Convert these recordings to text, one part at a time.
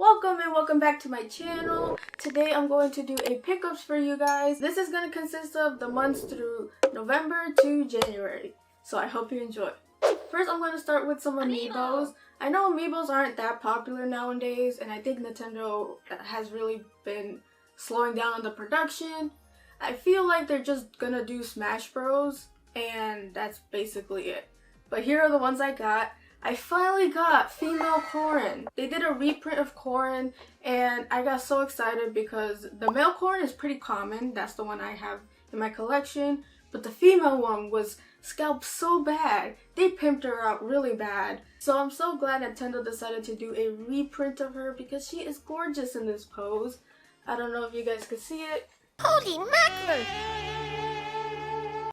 Welcome and welcome back to my channel. Today I'm going to do a pickups for you guys. This is going to consist of the months through November to January. So I hope you enjoy. First I'm going to start with some Amiibos. I know Amiibos aren't that popular nowadays, and I think Nintendo has really been slowing down on the production. I feel like they're just gonna do Smash Bros. And that's basically it. But here are the ones I got. I finally got female Corrin. They did a reprint of Corrin and I got so excited because the male Corrin is pretty common. That's the one I have in my collection. But the female one was scalped so bad. They pimped her out really bad. So I'm so glad Nintendo decided to do a reprint of her because she is gorgeous in this pose. I don't know if you guys could see it. Holy mackerel!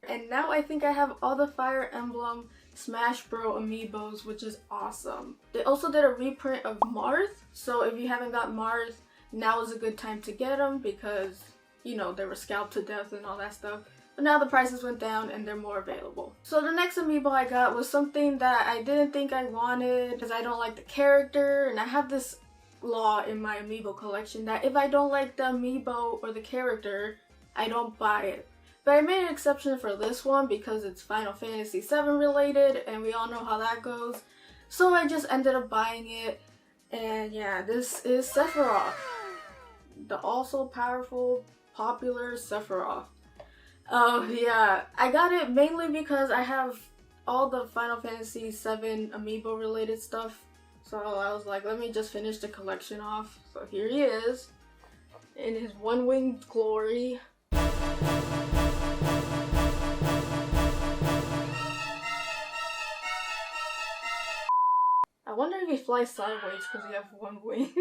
And now I think I have all the Fire Emblem Smash Bros. Amiibos, which is awesome. They also did a reprint of Marth, so if you haven't got Marth, now is a good time to get them because, you know, they were scalped to death and all that stuff. But now the prices went down and they're more available. So the next Amiibo I got was something that I didn't think I wanted because I don't like the character, and I have this law in my Amiibo collection that if I don't like the Amiibo or the character, I don't buy it. But I made an exception for this one because it's Final Fantasy VII related and we all know how that goes. So I just ended up buying it, and yeah, this is Sephiroth. The also powerful, popular Sephiroth. Oh yeah, I got it mainly because I have all the Final Fantasy VII Amiibo related stuff. So I was like, let me just finish the collection off. So here he is in his one-winged glory. I wonder if he flies sideways because he has one wing.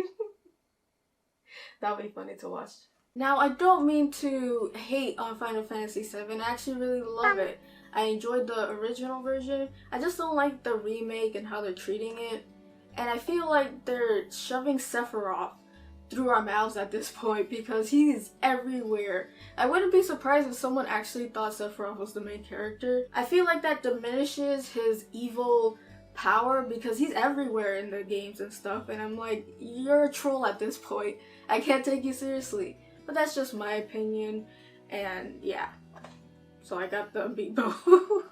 That would be funny to watch. Now, I don't mean to hate on Final Fantasy VII. I actually really love it. I enjoyed the original version. I just don't like the remake and how they're treating it. And I feel like they're shoving Sephiroth through our mouths at this point because he is everywhere. I wouldn't be surprised if someone actually thought Sephiroth was the main character. I feel like that diminishes his evil power because he's everywhere in the games and stuff, and I'm like, you're a troll at this point. I can't take you seriously. But that's just my opinion, and yeah. So I got the Amiibo.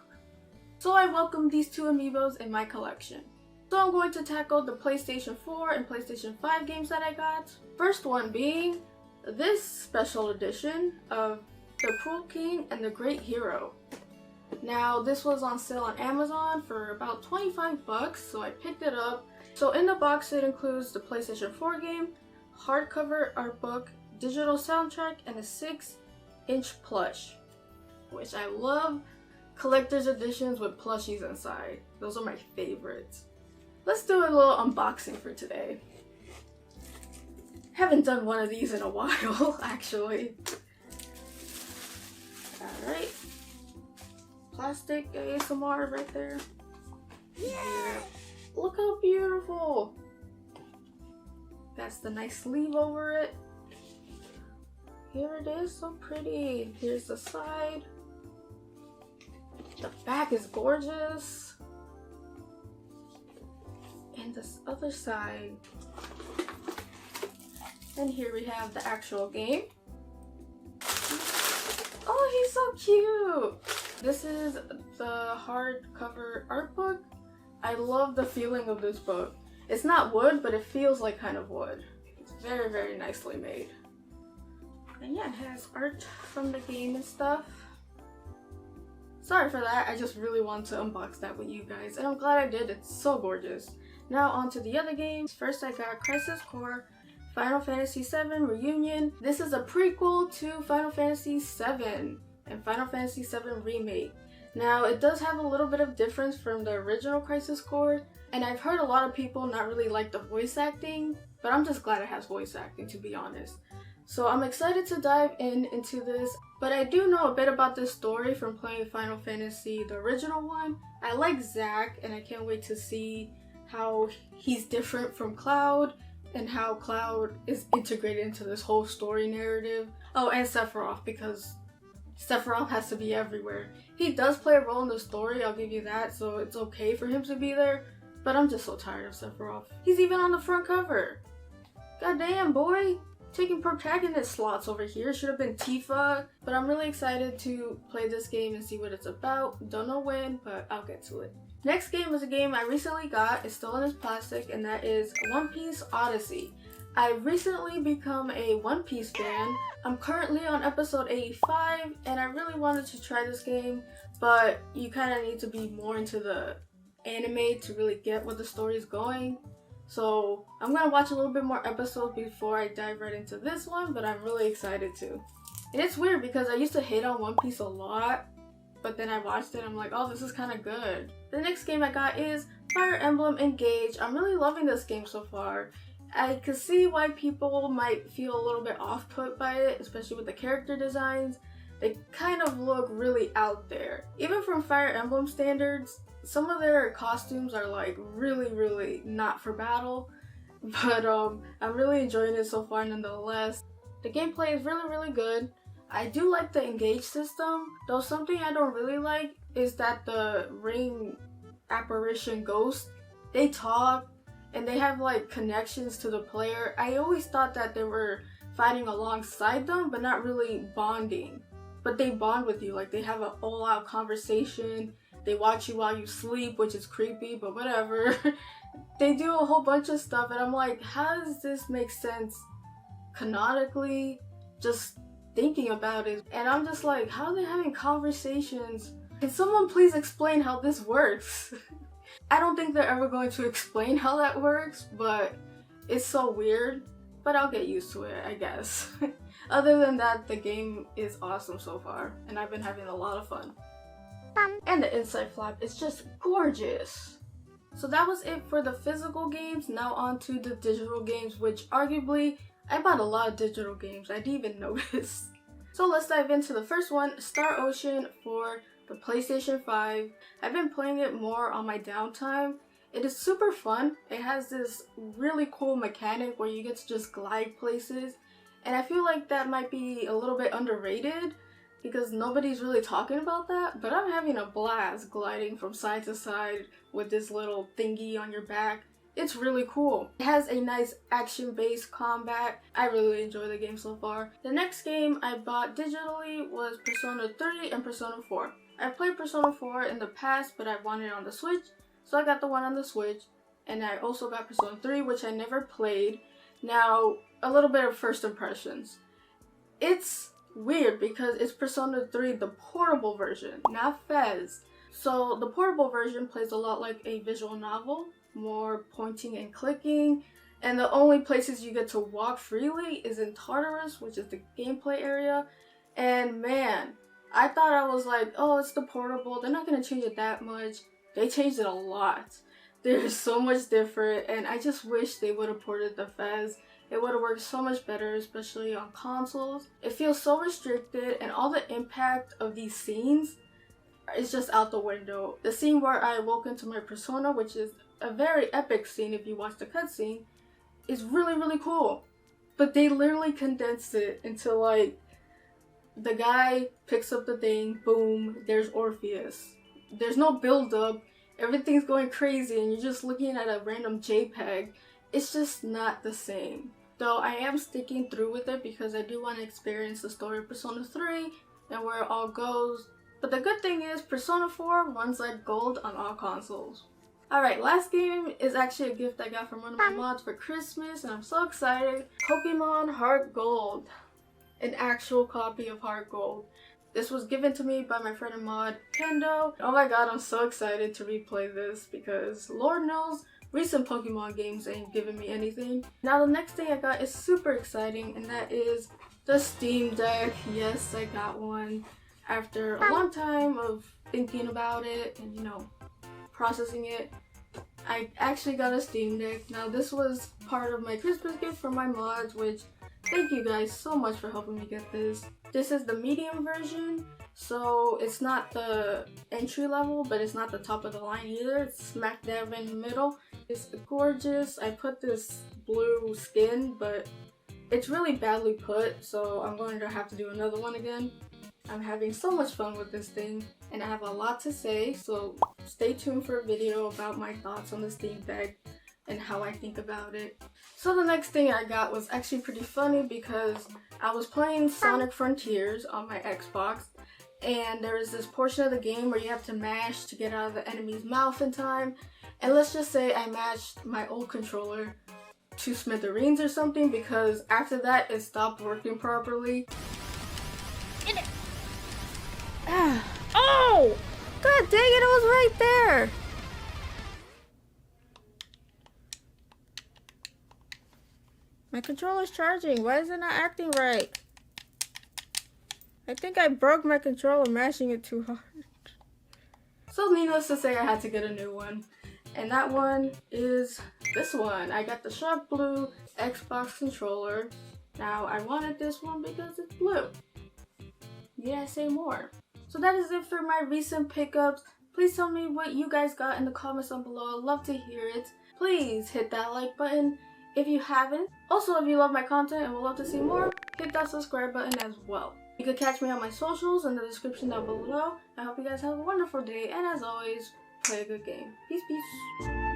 So I welcome these two Amiibos in my collection. So I'm going to tackle the PlayStation 4 and PlayStation 5 games that I got. First one being this special edition of The Cruel King and the Great Hero. Now this was on sale on Amazon for about 25 bucks, so I picked it up. So in the box it includes the PlayStation 4 game, hardcover art book, digital soundtrack, and a 6-inch plush, which I love collector's editions with plushies inside. Those are my favorites. Let's do a little unboxing for today. Haven't done one of these in a while, actually. Alright. Plastic ASMR right there. Yeah. Look how beautiful. That's the nice sleeve over it. Here it is, so pretty. Here's the side. The back is gorgeous. And this other side. And here we have the actual game. Oh, he's so cute. This is the hardcover art book. I love the feeling of this book. It's not wood, but it feels like kind of wood. It's very, very nicely made. And yeah, it has art from the game and stuff. Sorry for that, I just really wanted to unbox that with you guys, and I'm glad I did. It's so gorgeous. Now on to the other games. First I got Crisis Core Final Fantasy VII Reunion. This is a prequel to Final Fantasy VII and Final Fantasy VII Remake. Now it does have a little bit of difference from the original Crisis Core, and I've heard a lot of people not really like the voice acting, but I'm just glad it has voice acting, to be honest. So I'm excited to dive into this, but I do know a bit about this story from playing Final Fantasy, the original one. I like Zack, and I can't wait to see how he's different from Cloud and how Cloud is integrated into this whole story narrative. Oh, and Sephiroth, because Sephiroth has to be everywhere. He does play a role in the story, I'll give you that, so it's okay for him to be there, but I'm just so tired of Sephiroth. He's even on the front cover. damn boy! Taking protagonist slots over here. Should have been Tifa. But I'm really excited to play this game and see what it's about. Don't know when, but I'll get to it. Next game is a game I recently got. It's still in its plastic, and that is One Piece Odyssey. I've recently become a One Piece fan. I'm currently on episode 85, and I really wanted to try this game, but you kind of need to be more into the anime to really get what the story is going. So I'm gonna watch a little bit more episodes before I dive right into this one, but I'm really excited to. And it's weird because I used to hate on One Piece a lot, but then I watched it and I'm like, oh, this is kind of good. The next game I got is Fire Emblem Engage. I'm really loving this game so far. I can see why people might feel a little bit off-put by it, especially with the character designs. They kind of look really out there. Even from Fire Emblem standards, some of their costumes are like really not for battle. But I'm really enjoying it so far nonetheless. The gameplay is really good. I do like the engage system, though something I don't really like is that the ring apparition ghost, they talk and they have like connections to the player. I always thought that they were fighting alongside them but not really bonding. But they bond with you, like they have an all-out conversation. They watch you while you sleep, which is creepy, but whatever. They do a whole bunch of stuff and I'm like, how does this make sense canonically? Just thinking about it. And I'm just like, how are they having conversations? Can someone please explain how this works? I don't think they're ever going to explain how that works, but it's so weird. But I'll get used to it, I guess. Other than that, the game is awesome so far, and I've been having a lot of fun. And the inside flap is just gorgeous. So that was it for the physical games. Now on to the digital games, which arguably, I bought a lot of digital games. I didn't even notice. So let's dive into the first one, Star Ocean for the PlayStation 5. I've been playing it more on my downtime. It is super fun. It has this really cool mechanic where you get to just glide places. And I feel like that might be a little bit underrated because nobody's really talking about that. But I'm having a blast gliding from side to side with this little thingy on your back. It's really cool. It has a nice action-based combat. I really enjoy the game so far. The next game I bought digitally was Persona 3 and Persona 4. I've played Persona 4 in the past, but I wanted it on the Switch, so I got the one on the Switch. And I also got Persona 3, which I never played. Now, a little bit of first impressions. It's weird because it's Persona 3, the portable version, not Fez. So the portable version plays a lot like a visual novel, more pointing and clicking, and the only places you get to walk freely is in Tartarus, which is the gameplay area. And man, I thought I was like, oh, it's the portable, they're not gonna change it that much. They changed it a lot. There's so much different, and I just wish they would have ported the Fez. It would have worked so much better, especially on consoles. It feels so restricted, and all the impact of these scenes is just out the window. The scene where I woke into my persona, which is a very epic scene if you watch the cutscene, is really cool. But they literally condensed it into like, the guy picks up the thing, boom, there's Orpheus. There's no build up, everything's going crazy and you're just looking at a random JPEG. It's just not the same. Though I am sticking through with it because I do want to experience the story of Persona 3 and where it all goes. But the good thing is Persona 4 runs like gold on all consoles. Alright, last game is actually a gift I got from one of my mods for Christmas and I'm so excited. Pokemon Heart Gold. An actual copy of Heart Gold. This was given to me by my friend and mod, Kendo. Oh my god, I'm so excited to replay this because Lord knows recent Pokemon games ain't giving me anything. Now the next thing I got is super exciting and that is the Steam Deck. Yes, I got one after a long time of thinking about it and, you know, processing it. I actually got a Steam Deck. Now this was part of my Christmas gift from my mods, which thank you guys so much for helping me get this. This is the medium version, so it's not the entry level, but it's not the top of the line either. It's smack dab in the middle. It's gorgeous. I put this blue skin, but it's really badly put, so I'm going to have to do another one again. I'm having so much fun with this thing, and I have a lot to say, so stay tuned for a video about my thoughts on the Steam Deck. and how I think about it. So the next thing I got was actually pretty funny because I was playing Sonic Frontiers on my Xbox, and there is this portion of the game where you have to mash to get out of the enemy's mouth in time. And let's just say I mashed my old controller to smithereens or something, because after that it stopped working properly. Oh! God dang it, it was right there! My controller's charging. Why is it not acting right? I think I broke my controller mashing it too hard. So needless to say, I had to get a new one. And that one is this one. I got the sharp blue Xbox controller. Now I wanted this one because it's blue. Need I say more? So that is it for my recent pickups. Please tell me what you guys got in the comments down below. I'd love to hear it. Please hit that like button if you haven't. Also, if you love my content and would love to see more, hit that subscribe button as well. You can catch me on my socials in the description down below. I hope you guys have a wonderful day, and as always, play a good game. Peace, peace.